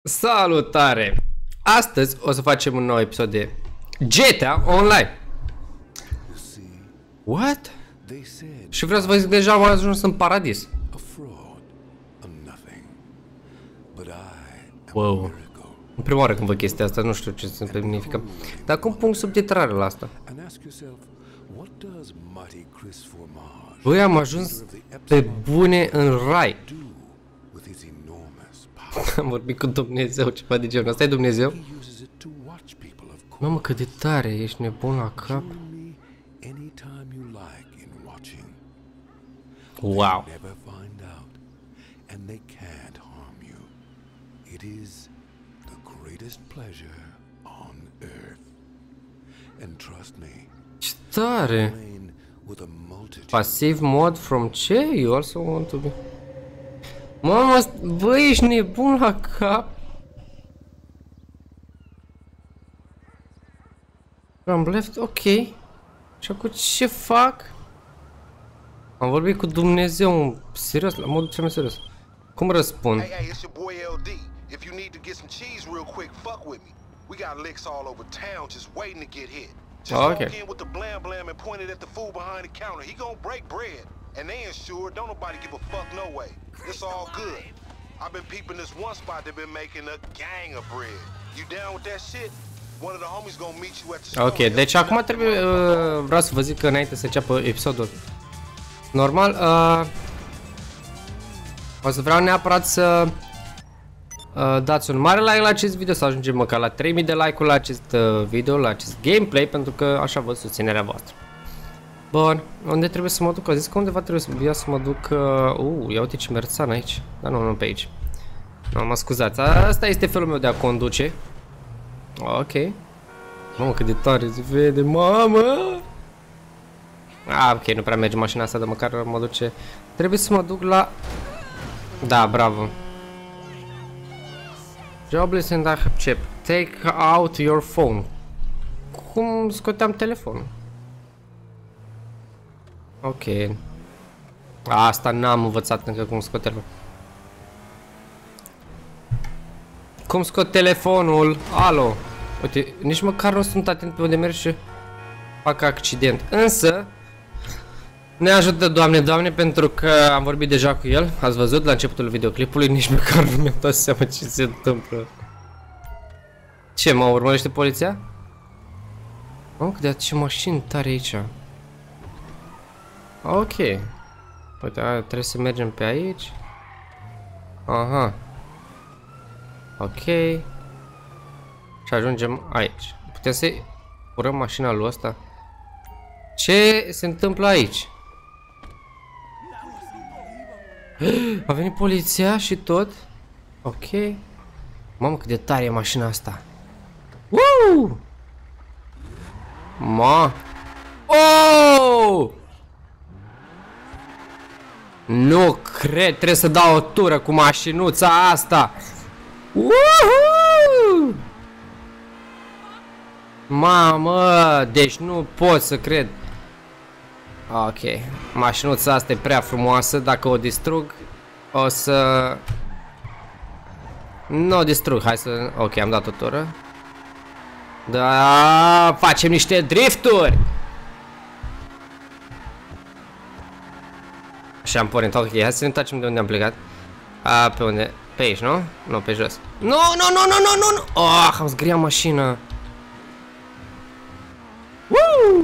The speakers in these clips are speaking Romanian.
Salutare! Astăzi o să facem un nou episod de GTA Online. What? Și vreau să vă zic, deja am ajuns în paradis. Wow. În prima oară când văd chestia asta, nu știu ce semnifică. Dar cum pun subtitrare la asta? Băi, am ajuns pe bune în rai. Am vorbit cu Dumnezeu, ceva de genul. Asta e Dumnezeu? Mamă, cât de tare, ești nebun la cap. Wow. Ce tare. Pasiv mod from ce? You also want to be... Mamă, bă, ești nebun la cap. Am left, ok. Și acum ce fac? Am vorbit cu Dumnezeu, serios, la modul cel mai serios. Cum răspund? Hey, it's your boy LD. If you need to get some cheese real quick, fuck with me. We got licks all over town just waiting to get hit. Just walk in with the blam blam and point it at the fool behind the counter. He gonna break bread. And they insured, don't nobody give a fuck no way. It's all good. I've been peeping this one spot they've been making a gang of bread. You down with that shit? One of the homies gonna meet you at the store. Ok, deci acum trebuie, vreau să vă zic că înainte să înceapă episodul normal, o să vreau neapărat să dați un mare like la acest video, să ajungem măcar la 3000 de like-uri la acest video, la acest gameplay, pentru că așa văd susținerea voastră. Bun, unde trebuie să mă duc? Am zis că undeva trebuie să mă duc... ia uite ce merțan aici. Dar nu pe aici. Nu, mă scuzați. Asta este felul meu de a conduce. Ok. Mamă, cât de tare se vede, mamă! Ok, nu prea merge mașina asta, dar măcar mă duce... Trebuie să mă duc la... Da, bravo. Jobless and I have chip. Take out your phone. Cum scoteam telefonul? Ok. Asta n-am învățat încă cum scot telefonul. Cum scot telefonul? Alo. Uite, nici măcar nu sunt atent pe unde merg și fac accident. Însă ne ajută, Doamne, pentru că am vorbit deja cu el. Ați văzut la începutul videoclipului, nici măcar nu mi-am dat seama ce se întâmplă. Ce, mă urmărește poliția? Oh, de ce mașini tare aici. Ok. Uite, trebuie să mergem pe aici. Aha. Ok. Și ajungem aici. Putem să-i furăm mașina lui ăsta. Ce se întâmplă aici? A venit poliția și tot. Ok. Mamă, cât de tare e mașina asta. Woo! Ma. Oh! Nu cred, trebuie să dau o tură cu mașinuța asta. Woohoo! Mamă, deci nu pot să cred. Ok, mașinuța asta e prea frumoasă, dacă o distrug o să... Nu o distrug, hai să... Ok, am dat o tură. Da, facem niște drifturi. Și am pornit, ok, hai să ne întoarcem de unde am plecat. Pe unde? Pe aici, nu? Nu, pe jos. Nu. Oh, am zgriat mașina. Woo!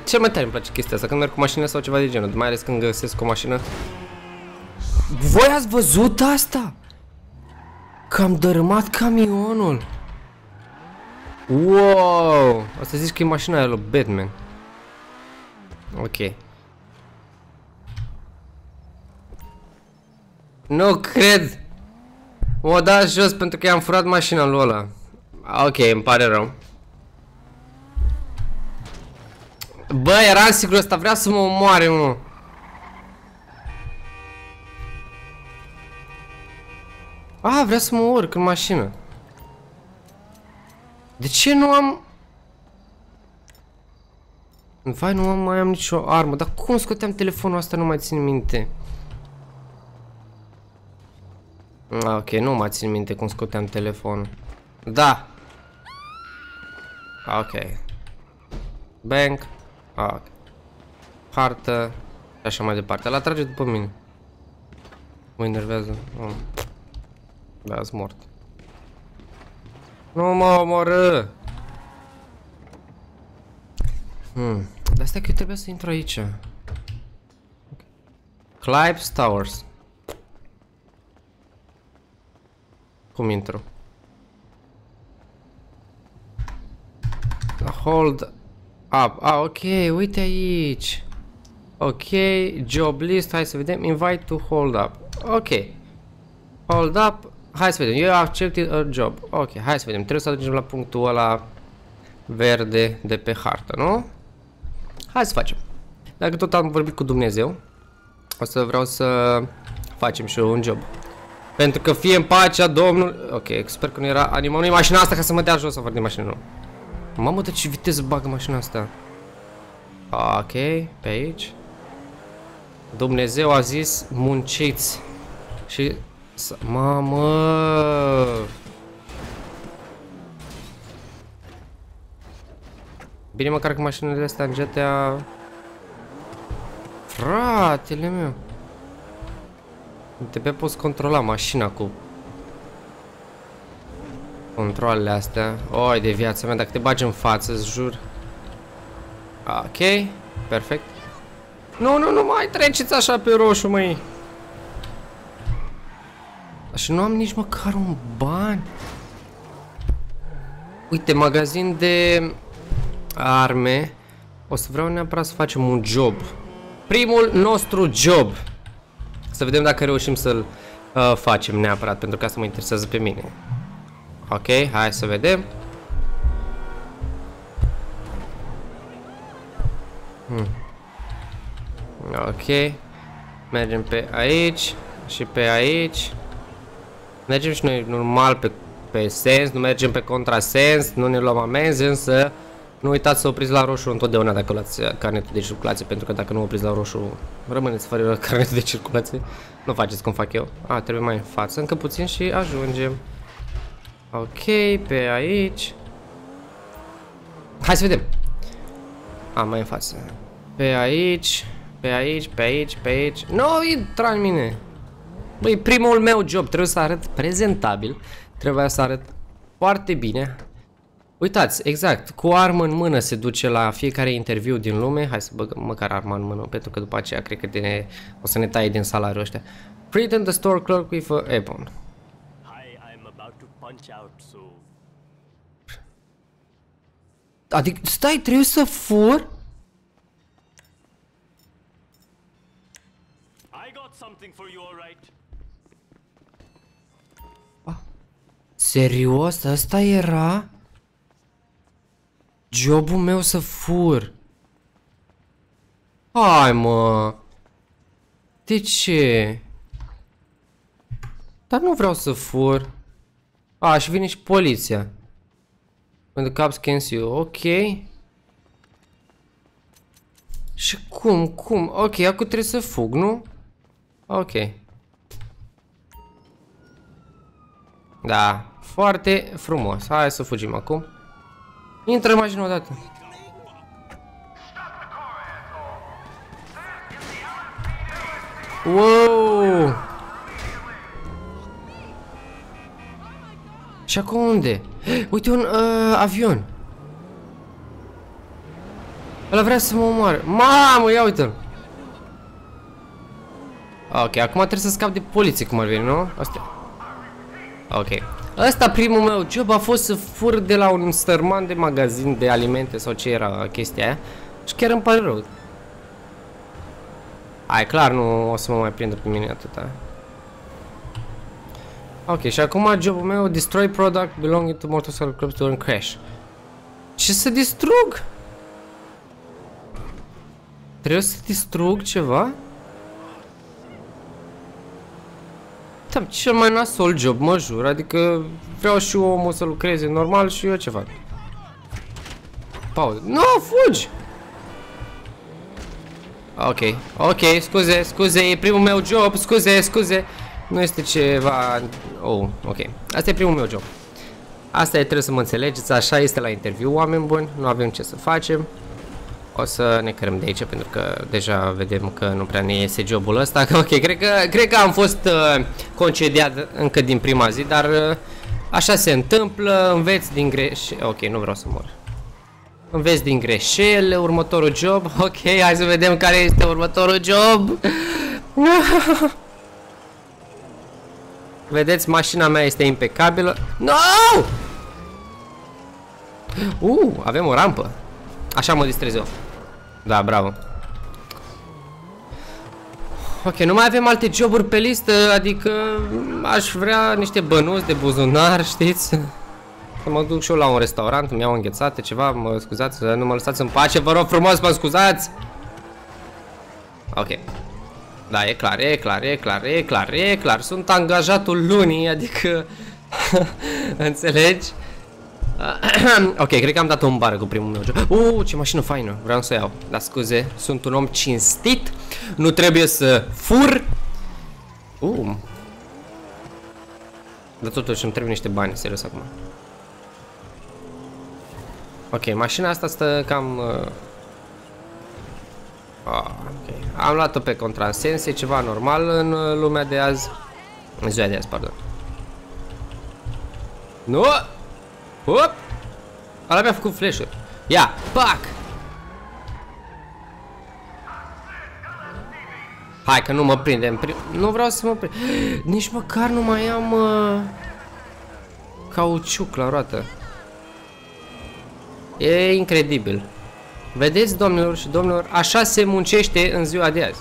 Cel mai tare îmi place chestia asta, când merg cu mașină sau ceva de genul, mai ales când găsesc o mașină. Voi ați văzut asta? Că am dărâmat camionul. Wow! Asta zici că e mașina aia lui Batman. Ok. Nu cred! M-a dat jos pentru că i-am furat mașina lui ăla. Ok, îmi pare rău. Bă, eram sigur ăsta vrea să mă omoare, mă. Vrea să mă urc în mașină. De ce nu am... Vai, nu mai am nicio armă. Dar cum scoteam telefonul asta, nu mai țin minte. Ok, nu mă țin minte cum scoteam telefonul. Da. Ok. Bank. Ok. Hartă. Și așa mai departe. Ăla trage după mine. Mă enervează. Da, sunt mort. Nu mă omoră. Dar asta că eu trebuie să intru aici. Clive's Towers. Cum intru? Hold up. Ok, uite aici. Ok, job list, hai să vedem. Invite to hold up. Ok. Hold up. Hai să vedem. You have accepted a job. Ok, hai să vedem. Trebuie să ajungem la punctul ăla verde de pe hartă, nu? Hai să facem. Dacă tot am vorbit cu Dumnezeu, o să vreau să facem și eu un job. Pentru că fie în pacea Domnului... Ok, sper că nu era animal. Nu e mașina asta ca să mă dea jos afară din mașină, nu. Mamă, de ce viteză bagă mașina asta. Ok, pe aici. Dumnezeu a zis munciți. Și... Mamă! Bine măcar că mașinile astea în GTA... Fratele meu! De pe poți controla mașina cu controlele astea. Oi de viața mea, dacă te bagi în față, îți jur. Ok, perfect. Nu mai treceți așa pe roșu, măi. Și nu am nici măcar un ban. Uite, magazin de arme. O să vreau neapărat să facem un job. Primul nostru job. Să vedem dacă reușim să-l facem neapărat, pentru că asta mă interesează pe mine. Ok, hai să vedem. Ok. Mergem pe aici și pe aici. Mergem și noi normal pe sens, nu mergem pe contrasens, nu ne luăm amenzi, însă nu uitați să opriți la roșu întotdeauna dacă luați carnetul de circulație, pentru că dacă nu opriți la roșu, rămâneți fără carnetul de circulație. Nu faceți cum fac eu. Trebuie mai în față, încă puțin și ajungem. Ok, pe aici. Hai să vedem. Mai în față. Pe aici, pe aici, pe aici, pe aici. Nu intra în mine. Băi, primul meu job, trebuie să arăt prezentabil. Trebuie să arăt foarte bine. Uitați, exact, cu armă în mână se duce la fiecare interviu din lume. Hai să băgăm măcar arma în mână, pentru că după aceea cred că o să ne taie din salariul ăștia. Pretend the store clerk with a weapon. Adică, stai, trebuie să fur? Serios? Asta era jobul meu, să fur? Hai, mă. De ce? Dar nu vreau să fur. Și vine și poliția. When the cops can see you. Ok. Și cum? Ok, acum trebuie să fug, nu? Ok. Da, foarte frumos. Hai să fugim acum. Intră în mașină odată. Wow! Și acum unde? Uite un avion. Ăla vrea să mă omoare. Mamă, ia uite-l. Ok, acum trebuie să scap de poliție, cum ar veni, nu? Asta. Ok. Ăsta primul meu job a fost să fur de la un stărman de magazin de alimente sau ce era chestia aia. Și chiar îmi pare rău. Hai, clar nu o să mă mai prindă pe mine atâta. Ok, și acum jobul meu, destroy product belonging to motorcycle clubs during crash. Ce să distrug? Trebuie să distrug ceva? Da, cel mai nasol job, mă jur, adică vreau și eu omul să lucreze normal și eu ce fac? Pauză. Nu, fugi! Ok, scuze, e primul meu job, scuze. Nu este ceva... Oh, ok. Asta e primul meu job. Asta e, trebuie să mă înțelegeți, așa este la interviu, oameni buni, nu avem ce să facem. O să ne cărăm de aici, pentru că deja vedem că nu prea ne iese jobul ăsta. Ok, cred că am fost concediat încă din prima zi, dar așa se întâmplă, înveți din greșeli. Ok, nu vreau să mor. Înveți din greșeli, următorul job. Ok, hai să vedem care este următorul job. Vedeți, mașina mea este impecabilă. No! Avem o rampă. Așa mă distrez eu. Da, bravo. Ok, nu mai avem alte joburi pe listă, adică aș vrea niște bănuți de buzunar, știți? Să mă duc și eu la un restaurant, îmi iau înghețate, ceva, mă scuzați, nu mă lăsați în pace, vă rog frumos, mă scuzați! Ok. Da, e clar, sunt angajatul lunii, adică... Înțelegi? Ok, cred că am dat un bară cu primul meu job. Ce mașină faină, vreau să o iau. Dar scuze, sunt un om cinstit, nu trebuie să fur. Dar totuși îmi trebuie niște bani, serios acum. Ok, mașina asta stă cam... Okay. Am luat-o pe contrasens, e ceva normal în lumea de azi. În ziua de azi, pardon. Nu! Hop! Ala mi-a făcut flash-uri. Ia! Pac! Hai că nu mă prindem. Nu vreau să mă prind. Nici măcar nu mai am cauciuc la roată. E incredibil. Vedeți, domnilor și domnilor, așa se muncește în ziua de azi.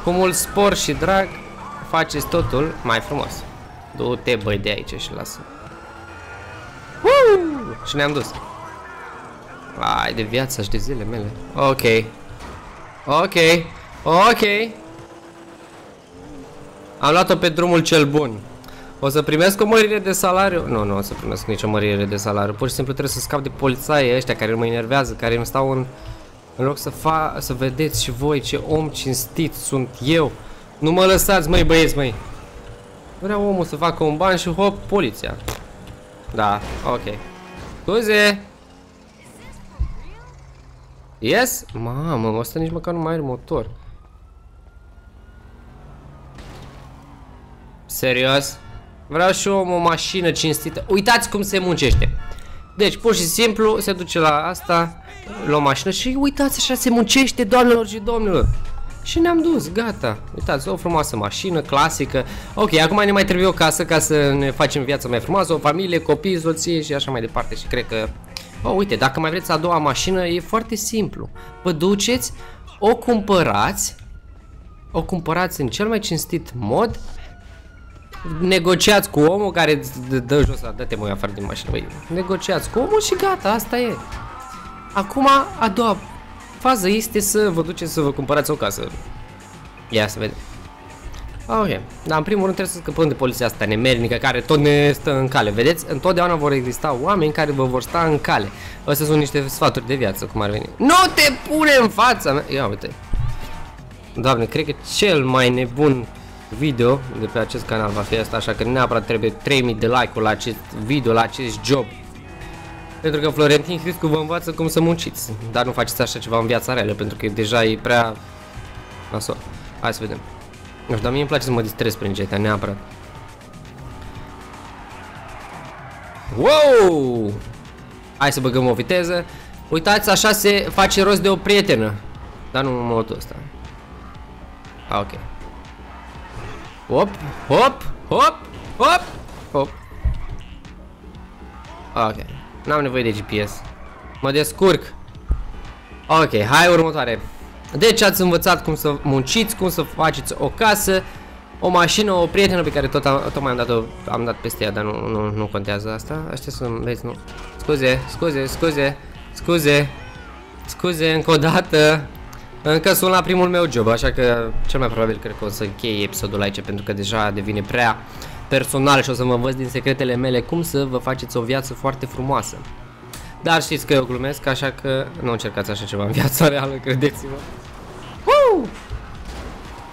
Cu mult spor și drag faceți totul mai frumos. Du-te, băi, de aici și lasă. Și ne-am dus. Ai de viața și de zile mele. Ok. Am luat-o pe drumul cel bun. O să primesc o mărire de salariu? Nu o să primesc nicio mărire de salariu. Pur și simplu trebuie să scap de polițaii ăștia care mă enervează, care îmi stau în loc să vedeți și voi ce om cinstit sunt eu. Nu mă lăsați, măi, băieți, măi. Vreau omul să facă un ban și hop, poliția. Da, ok. Scuze. Yes? Mamă, ăsta nici măcar nu mai are motor. Serios? Vreau și eu o mașină cinstită. Uitați cum se muncește. Deci, pur și simplu, se duce la asta, la o mașină și uitați, așa se muncește, doamnelor și domnilor. Și ne-am dus, gata. Uitați, o frumoasă mașină, clasică. Ok, acum ne mai trebuie o casă ca să ne facem viața mai frumoasă, o familie, copii, soție și așa mai departe. Și cred că... uite, dacă mai vreți a doua mașină, e foarte simplu. Vă duceți, o cumpărați în cel mai cinstit mod, negociați cu omul care îți dă jos, dă-te mă afară din mașină, băi. Negociați cu omul și gata, asta e. Acum, a doua fază este să vă duceți să vă cumpărați o casă. Ia să vedem. Ok, dar în primul rând trebuie să scăpăm de poliția asta nemernică care tot ne stă în cale. Vedeți? Întotdeauna vor exista oameni care vă vor sta în cale. Astea sunt niște sfaturi de viață, cum ar veni. Nu te pune în fața mea! Ia uite. Doamne, cred că cel mai nebun video de pe acest canal va fi asta, așa că neapărat trebuie 3000 de like-uri la acest video, la acest job. Pentru că Florentin Hriscu vă învață cum să munciți. Dar nu faceți așa ceva în viața reală, pentru că deja e prea nasol. Hai să vedem. Nu știu, dar mie îmi place să mă distrez prin GTA, neapărat. Wow! Hai să băgăm o viteză. Uitați, așa se face rost de o prietenă. Dar nu molotul ăsta. Ok. Hop, hop, hop, hop, hop. Ok. N-am nevoie de GPS. Mă descurc. Ok, hai următoare. Deci ați învățat cum să munciți, cum să faceți o casă, o mașină, o prietenă pe care tot mai am dat peste ea, dar nu contează asta. Aștia sunt, vezi, nu. Scuze, încă o dată. Încă sunt la primul meu job, așa că cel mai probabil cred că o să închei episodul aici, pentru că deja devine prea personal și o să mă învăț din secretele mele cum să vă faceți o viață foarte frumoasă. Dar știți că eu glumesc, așa că nu încercați așa ceva în viața reală, credeți-mă.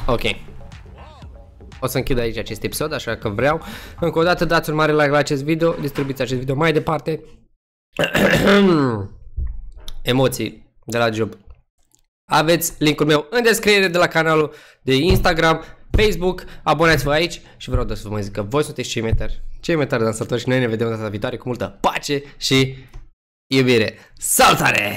Ok. o să închid aici acest episod, așa că vreau. Încă o dată dați un mare like la acest video, distribuiți acest video mai departe. Emoții de la job. Aveți linkul meu în descriere de la canalul de Instagram, Facebook, abonați-vă aici și vreau să vă mai zic că voi sunteți cei mai tari dansatori și noi ne vedem data viitoare cu multă pace și iubire. Salutare!